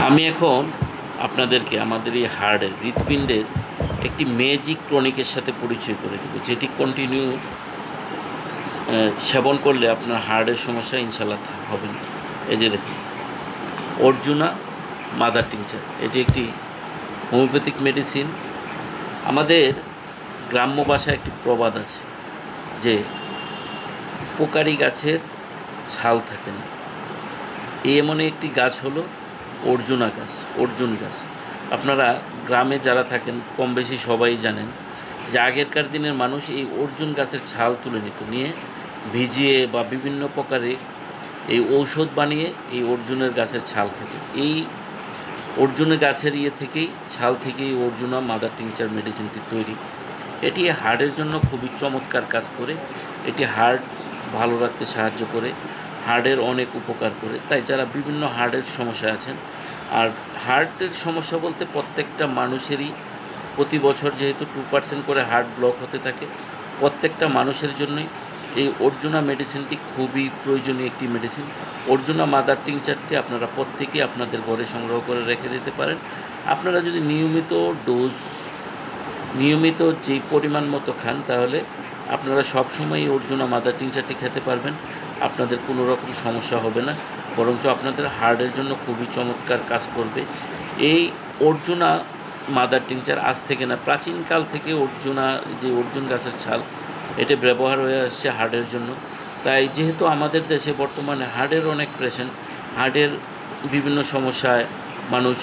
আমি এখন আপনাদেরকে আমাদের এই হার্টের হৃৎপিণ্ডের একটি ম্যাজিক টনিকের সাথে পরিচয় করে দেবো, যেটি কন্টিনিউ সেবন করলে আপনার হার্টের সমস্যা ইনশাল্লাহ হবে না। এই যে দেখুন, অর্জুনা মাদার টিংচার, এটি একটি হোমিওপ্যাথিক মেডিসিন। আমাদের গ্রাম্য ভাষায় একটি প্রবাদ আছে যে উপকারী গাছের ছাল থাকে না। এমনই একটি গাছ হলো অর্জুনা গাছ, অর্জুন গাছ। আপনারা গ্রামে যারা থাকেন কম বেশি সবাই জানেন যে আগেরকার দিনের মানুষ এই অর্জুন গাছের ছাল তুলে নিত, নিয়ে ভিজিয়ে বা বিভিন্ন প্রকারে এই ঔষধ বানিয়ে এই অর্জুনের গাছের ছাল খেত। এই অর্জুনের গাছের থেকেই, ছাল থেকেই অর্জুনা মাদার টিংচার মেডিসিনটি তৈরি। এটি হার্টের জন্য খুবই চমৎকার কাজ করে। এটি হার্ট ভালো রাখতে সাহায্য করে, হার্টের অনেক উপকার করে। তাই যারা বিভিন্ন হার্টের সমস্যা আছেন, আর হার্টের সমস্যা বলতে প্রত্যেকটা মানুষেরই প্রতি বছর যেহেতু 2% করে হার্ট ব্লক হতে থাকে, প্রত্যেকটা মানুষের জন্যই এই অর্জুনা মেডিসিনটি খুবই প্রয়োজনীয় একটি মেডিসিন। অর্জুনা মাদার টিংচারটি আপনারা প্রত্যেকেই আপনাদের ঘরে সংগ্রহ করে রেখে দিতে পারেন। আপনারা যদি নিয়মিত যেই পরিমাণ মতো খান, তাহলে আপনারা সবসময়ই অর্জুনা মাদার টিংচারটি খেতে পারবেন। আপনাদের কোনো রকম সমস্যা হবে না, বরঞ্চ আপনাদের হার্টের জন্য খুবই চমৎকার কাজ করবে। এই অর্জুনা মাদার টিংচার আজ থেকে না, প্রাচীনকাল থেকে অর্জুন গাছের ছাল এটা ব্যবহার হয়ে আসছে হার্টের জন্য। তাই যেহেতু আমাদের দেশে বর্তমানে হার্টের অনেক পেশেন্ট, হার্টের বিভিন্ন সমস্যায় মানুষ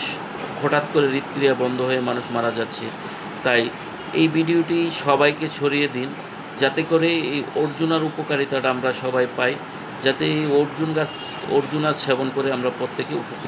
হঠাৎ করে হৃৎক্রিয়া বন্ধ হয়ে মানুষ মারা যাচ্ছে, তাই এই ভিডিওটি সবাইকে ছড়িয়ে দিন, যাতে করে এই অর্জুনার উপকারিতাটা আমরা সবাই পাই, যাতে এই অর্জুনা সেবন করে আমরা প্রত্যেকে উপকৃত